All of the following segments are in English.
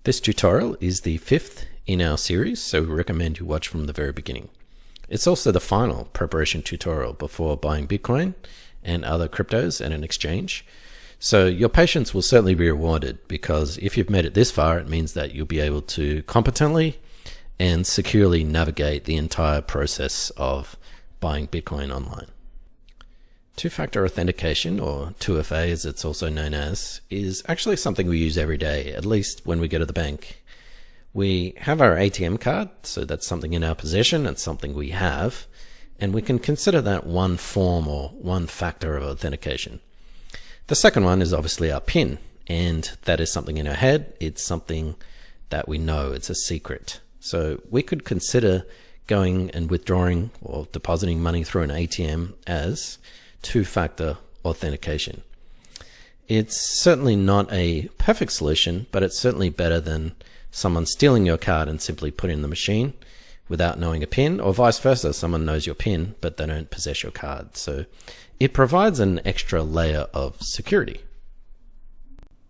This tutorial is the 5th in our series, so we recommend you watch from the very beginning. It's also the final preparation tutorial before buying Bitcoin and other cryptos at an exchange. So your patience will certainly be rewarded, because if you've made it this far, it means that you'll be able to competently and securely navigate the entire process of buying Bitcoin online. Two-factor authentication, or 2FA as it's also known as, is actually something we use every day, at least when we go to the bank. We have our ATM card, so that's something in our possession, it's something we have, and we can consider that one form or one factor of authentication. The second one is obviously our PIN, and that is something in our head, it's something that we know, it's a secret. So we could consider going and withdrawing or depositing money through an ATM as two-factor authentication. It's certainly not a perfect solution, but it's certainly better than someone stealing your card and simply putting it in the machine without knowing a PIN, or vice versa, someone knows your PIN but they don't possess your card. So it provides an extra layer of security.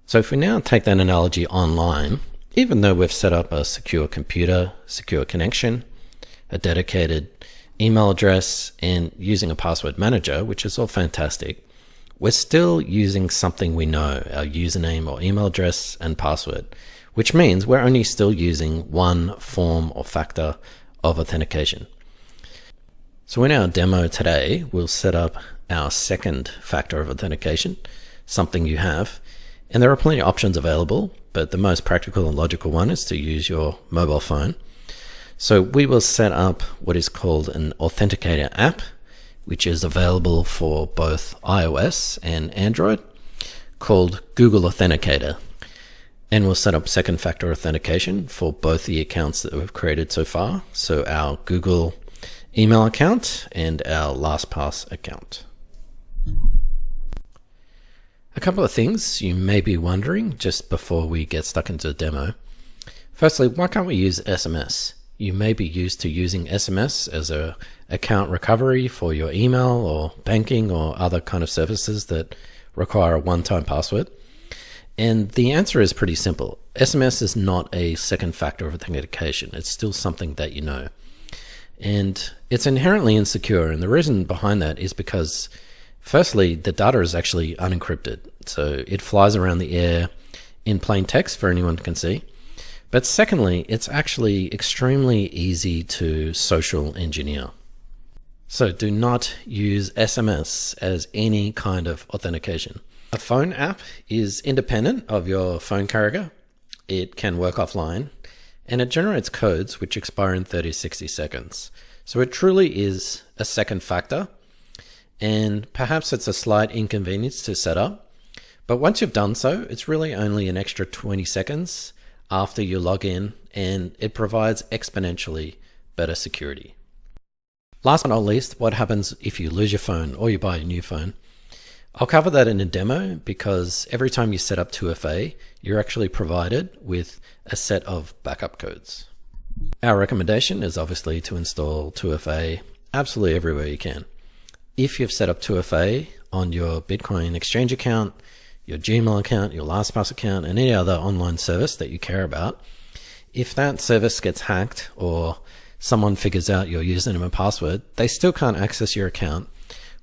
So if we now take that analogy online, even though we've set up a secure computer, secure connection, a dedicated email address, and using a password manager, which is all fantastic, we're still using something we know, our username or email address and password, which means we're only still using one form or factor of authentication. So in our demo today, we'll set up our second factor of authentication, something you have, and there are plenty of options available, but the most practical and logical one is to use your mobile phone. So we will set up what is called an Authenticator app, which is available for both iOS and Android, called Google Authenticator. And we'll set up second factor authentication for both the accounts that we've created so far. So our Google email account and our LastPass account. A couple of things you may be wondering just before we get stuck into the demo. Firstly, why can't we use SMS? You may be used to using SMS as a account recovery for your email or banking or other kind of services that require a one-time password. And the answer is pretty simple. SMS is not a second factor of authentication. It's still something that you know. And it's inherently insecure. And the reason behind that is because, firstly, the data is actually unencrypted. So it flies around the air in plain text for anyone can see. But secondly, it's actually extremely easy to social engineer. So do not use SMS as any kind of authentication. A phone app is independent of your phone carrier. It can work offline, and it generates codes which expire in 30 to 60 seconds. So it truly is a second factor, and perhaps it's a slight inconvenience to set up. But once you've done so, it's really only an extra 20 seconds after you log in, and it provides exponentially better security. Last but not least, what happens if you lose your phone or you buy a new phone? I'll cover that in a demo, because every time you set up 2FA, you're actually provided with a set of backup codes. Our recommendation is obviously to install 2FA absolutely everywhere you can. If you've set up 2FA on your Bitcoin exchange account, your Gmail account, your LastPass account, and any other online service that you care about, if that service gets hacked or someone figures out your username and password, they still can't access your account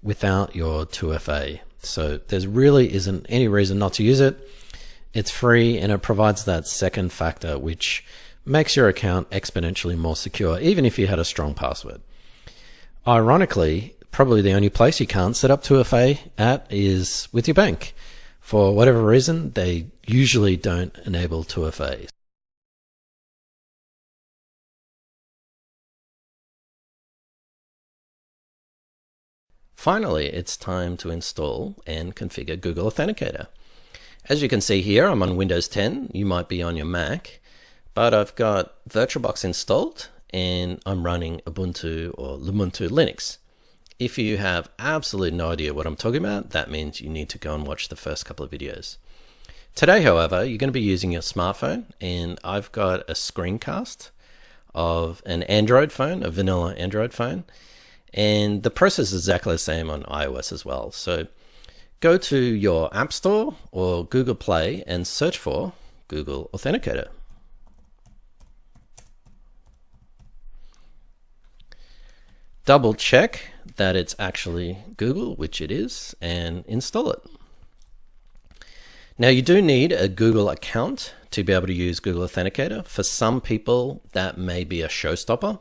without your 2FA. So there really isn't any reason not to use it. It's free, and it provides that second factor which makes your account exponentially more secure, even if you had a strong password. Ironically, probably the only place you can't set up 2FA at is with your bank. For whatever reason, they usually don't enable 2FA. Finally, it's time to install and configure Google Authenticator. As you can see here, I'm on Windows 10. You might be on your Mac, but I've got VirtualBox installed and I'm running Ubuntu or Ubuntu Linux. If you have absolutely no idea what I'm talking about, that means you need to go and watch the first couple of videos. Today, however, you're going to be using your smartphone, and I've got a screencast of an Android phone, a vanilla Android phone, and the process is exactly the same on iOS as well. So go to your App Store or Google Play and search for Google Authenticator. Double check that it's actually Google, which it is, and install it. Now you do need a Google account to be able to use Google Authenticator. For some people that may be a showstopper.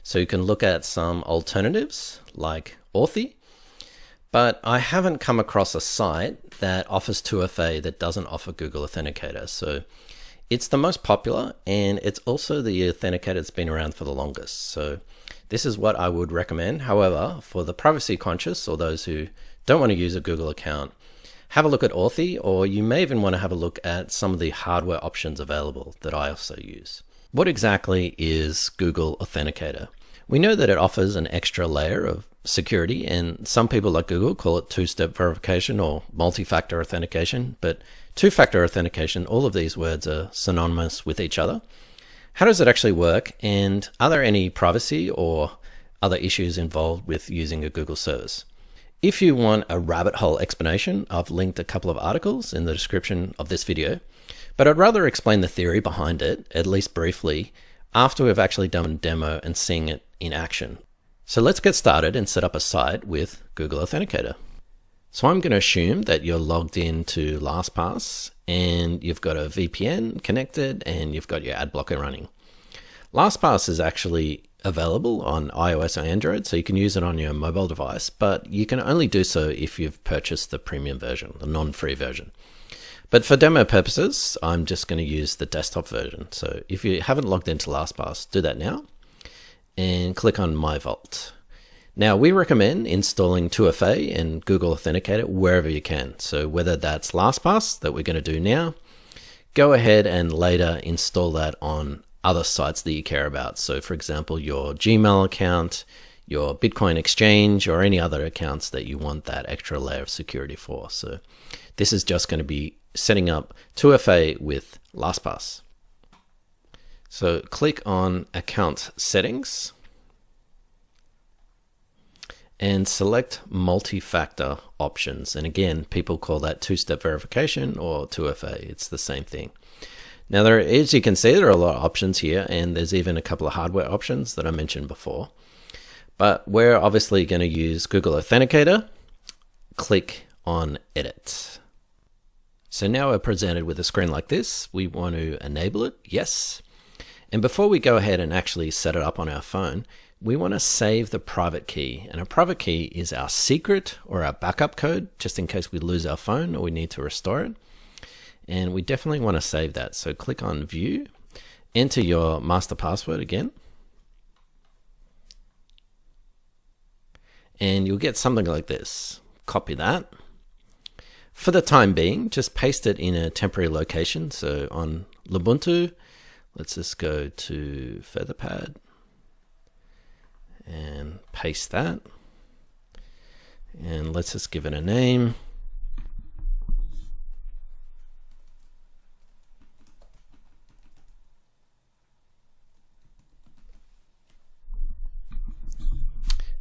So you can look at some alternatives like Authy, but I haven't come across a site that offers 2FA that doesn't offer Google Authenticator. So it's the most popular, and it's also the authenticator that's been around for the longest. So this is what I would recommend. However, for the privacy conscious or those who don't want to use a Google account, have a look at Authy, or you may even want to have a look at some of the hardware options available that I also use. What exactly is Google Authenticator? We know that it offers an extra layer of security, and some people like Google call it two-step verification or multi-factor authentication, but two-factor authentication, all of these words are synonymous with each other. How does it actually work, and are there any privacy or other issues involved with using a Google service? If you want a rabbit hole explanation, I've linked a couple of articles in the description of this video, but I'd rather explain the theory behind it, at least briefly, after we've actually done a demo and seeing it in action. So let's get started and set up a site with Google Authenticator. So I'm going to assume that you're logged into LastPass and you've got a VPN connected and you've got your ad blocker running. LastPass is actually available on iOS or Android, so you can use it on your mobile device, but you can only do so if you've purchased the premium version, the non-free version. But for demo purposes, I'm just going to use the desktop version. So if you haven't logged into LastPass, do that now and click on My Vault. Now we recommend installing 2FA and Google Authenticator wherever you can. So whether that's LastPass that we're going to do now, go ahead and later install that on other sites that you care about. So for example, your Gmail account, your Bitcoin exchange, or any other accounts that you want that extra layer of security for. So this is just going to be setting up 2FA with LastPass. So click on Account Settings and select Multi-Factor Options. And again, people call that two-step verification or 2FA. It's the same thing. Now, as you can see, there are a lot of options here, and there's even a couple of hardware options that I mentioned before. But we're obviously going to use Google Authenticator. Click on Edit. So now we're presented with a screen like this. We want to enable it, yes. And before we go ahead and actually set it up on our phone, we want to save the private key. And a private key is our secret or our backup code, just in case we lose our phone or we need to restore it. And we definitely want to save that. So click on View, enter your master password again. And you'll get something like this. Copy that. For the time being, just paste it in a temporary location. So on Ubuntu, let's just go to Featherpad and paste that. And let's just give it a name.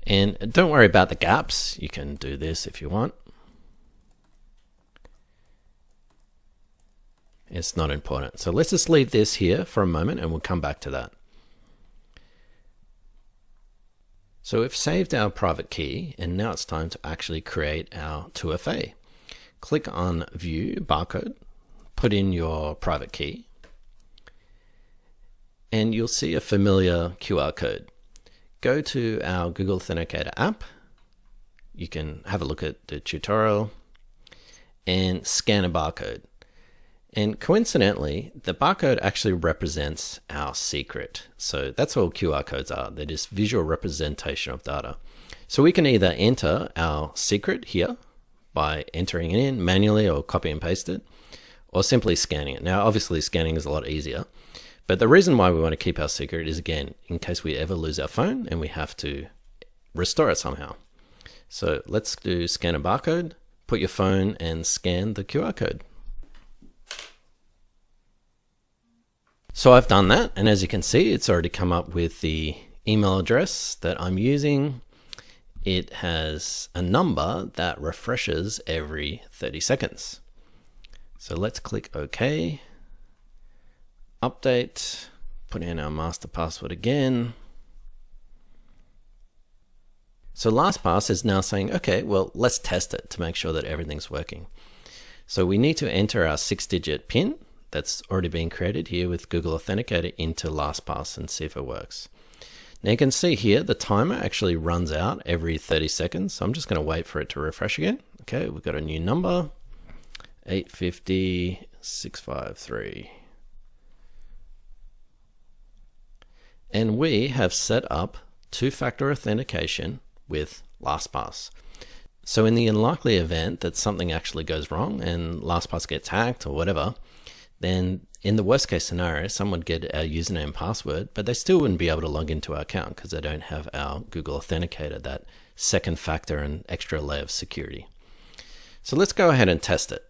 And don't worry about the gaps. You can do this if you want. It's not important. So let's just leave this here for a moment and we'll come back to that. So we've saved our private key and now it's time to actually create our 2FA. Click on View Barcode, put in your private key, and you'll see a familiar QR code. Go to our Google Authenticator app. You can have a look at the tutorial and scan a barcode. And coincidentally, the barcode actually represents our secret. So that's all QR codes are. They're just visual representation of data. So we can either enter our secret here by entering it in manually or copy and paste it, or simply scanning it. Now, obviously scanning is a lot easier. But the reason why we want to keep our secret is, again, in case we ever lose our phone and we have to restore it somehow. So let's do scan a barcode, put your phone and scan the QR code. So I've done that, and as you can see, it's already come up with the email address that I'm using. It has a number that refreshes every 30 seconds. So let's click OK. Update, put in our master password again. So LastPass is now saying, okay, well, let's test it to make sure that everything's working. So we need to enter our 6-digit PIN that's already been created here with Google Authenticator into LastPass and see if it works. Now you can see here the timer actually runs out every 30 seconds. So I'm just going to wait for it to refresh again. Okay, we've got a new number, 850-653. And we have set up two-factor authentication with LastPass. So in the unlikely event that something actually goes wrong and LastPass gets hacked or whatever, then in the worst case scenario, someone would get our username and password, but they still wouldn't be able to log into our account because they don't have our Google Authenticator, that second factor and extra layer of security. So let's go ahead and test it.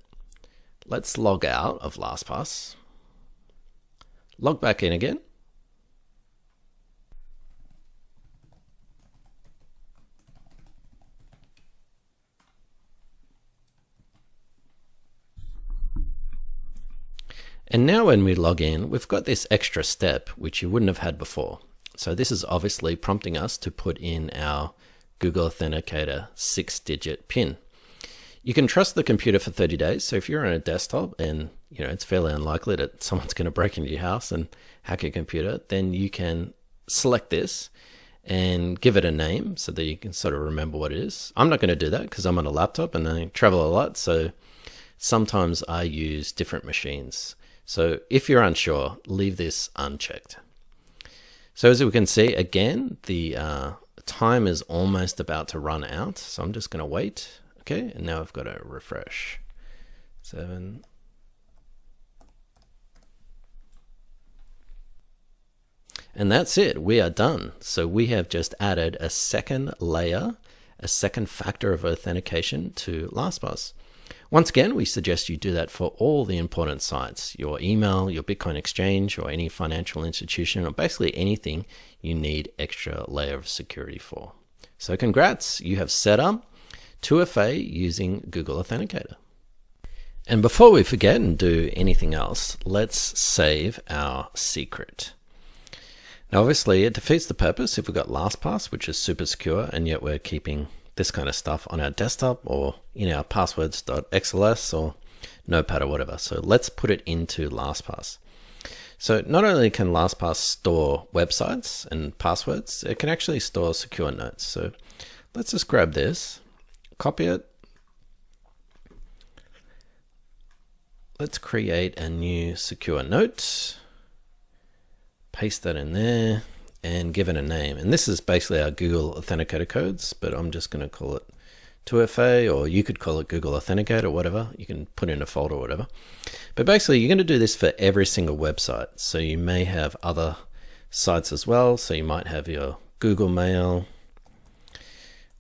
Let's log out of LastPass, log back in again. And now when we log in, we've got this extra step, which you wouldn't have had before. So this is obviously prompting us to put in our Google Authenticator 6-digit PIN. You can trust the computer for 30 days. So if you're on a desktop and it's fairly unlikely that someone's going to break into your house and hack your computer, then you can select this and give it a name so that you can sort of remember what it is. I'm not going to do that because I'm on a laptop and I travel a lot. So sometimes I use different machines. So if you're unsure, leave this unchecked. So as we can see, again, the time is almost about to run out. So I'm just going to wait. Okay, and now I've got to refresh. 7. And that's it. We are done. So we have just added a second layer, a second factor of authentication to LastPass. Once again, we suggest you do that for all the important sites, your email, your Bitcoin exchange, or any financial institution, or basically anything you need extra layer of security for. So congrats, you have set up 2FA using Google Authenticator. And before we forget and do anything else, let's save our secret. Now obviously it defeats the purpose if we've got LastPass, which is super secure, and yet we're keeping this kind of stuff on our desktop or in our passwords.xls or Notepad or whatever. So let's put it into LastPass. So not only can LastPass store websites and passwords, it can actually store secure notes. So let's just grab this, copy it. Let's create a new secure note, paste that in there, and give it a name. And this is basically our Google Authenticator codes, but I'm just going to call it 2FA, or you could call it Google Authenticator, whatever. You can put in a folder or whatever. But basically, you're going to do this for every single website. So you may have other sites as well. So you might have your Google Mail.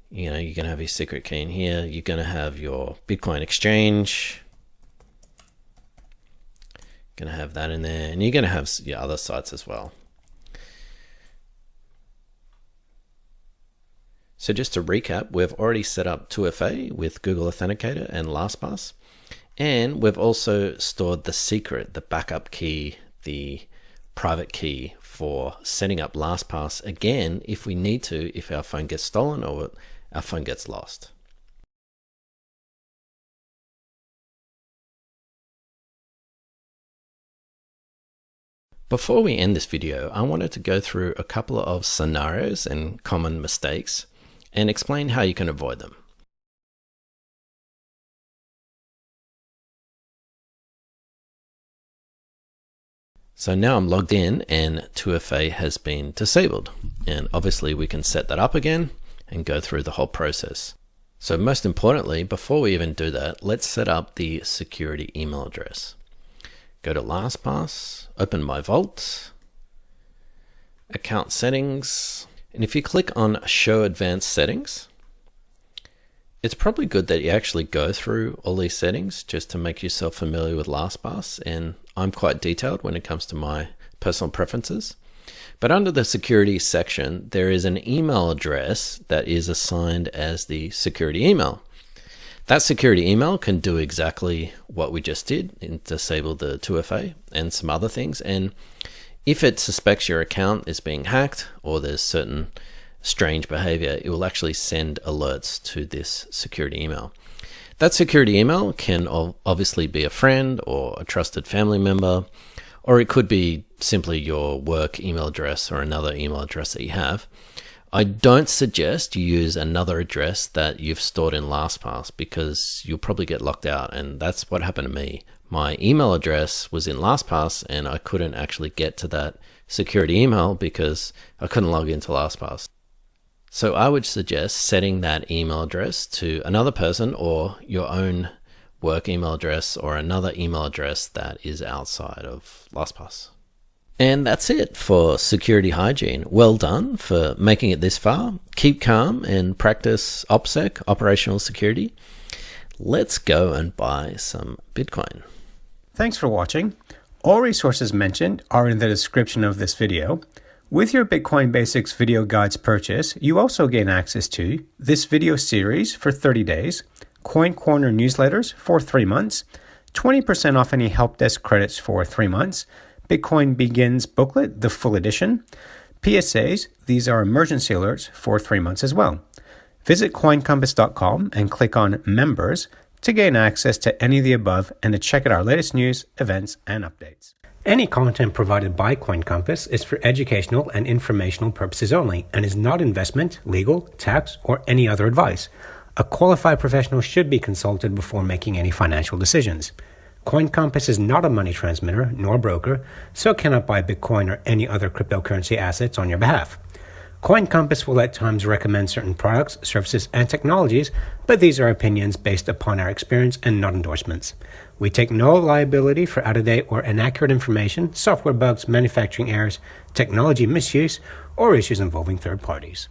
You're going to have your secret key in here. You're going to have your Bitcoin exchange. Going to have that in there. And you're going to have your other sites as well. So just to recap, we've already set up 2FA with Google Authenticator and LastPass, and we've also stored the secret, the backup key, the private key for setting up LastPass again if we need to, if our phone gets stolen or our phone gets lost. Before we end this video, I wanted to go through a couple of scenarios and common mistakes and explain how you can avoid them. So now I'm logged in and 2FA has been disabled. And obviously we can set that up again and go through the whole process. So most importantly, before we even do that, let's set up the security email address. Go to LastPass, open My Vault, Account Settings, and if you click on Show Advanced Settings, it's probably good that you actually go through all these settings just to make yourself familiar with LastPass, and I'm quite detailed when it comes to my personal preferences. But under the security section, there is an email address that is assigned as the security email. That security email can do exactly what we just did and disable the 2FA and some other things. And if it suspects your account is being hacked or there's certain strange behavior, it will actually send alerts to this security email. That security email can obviously be a friend or a trusted family member, or it could be simply your work email address or another email address that you have. I don't suggest you use another address that you've stored in LastPass because you'll probably get locked out, and that's what happened to me. My email address was in LastPass and I couldn't actually get to that security email because I couldn't log into LastPass. So I would suggest setting that email address to another person or your own work email address or another email address that is outside of LastPass. And that's it for security hygiene. Well done for making it this far. Keep calm and practice OPSEC, operational security. Let's go and buy some Bitcoin. Thanks for watching. All resources mentioned are in the description of this video. With your Bitcoin Basics video guides purchase, you also gain access to this video series for 30 days, Coin Corner newsletters for 3 months, 20% off any help desk credits for 3 months, Bitcoin Begins booklet, the full edition, PSAs, these are emergency alerts for 3 months as well. Visit coincompass.com and click on Members to gain access to any of the above and to check out our latest news, events, and updates. Any content provided by Coin Compass is for educational and informational purposes only and is not investment, legal, tax, or any other advice. A qualified professional should be consulted before making any financial decisions. Coin Compass is not a money transmitter nor broker, so it cannot buy Bitcoin or any other cryptocurrency assets on your behalf. Coin Compass will at times recommend certain products, services, and technologies, but these are opinions based upon our experience and not endorsements. We take no liability for out-of-date or inaccurate information, software bugs, manufacturing errors, technology misuse, or issues involving third parties.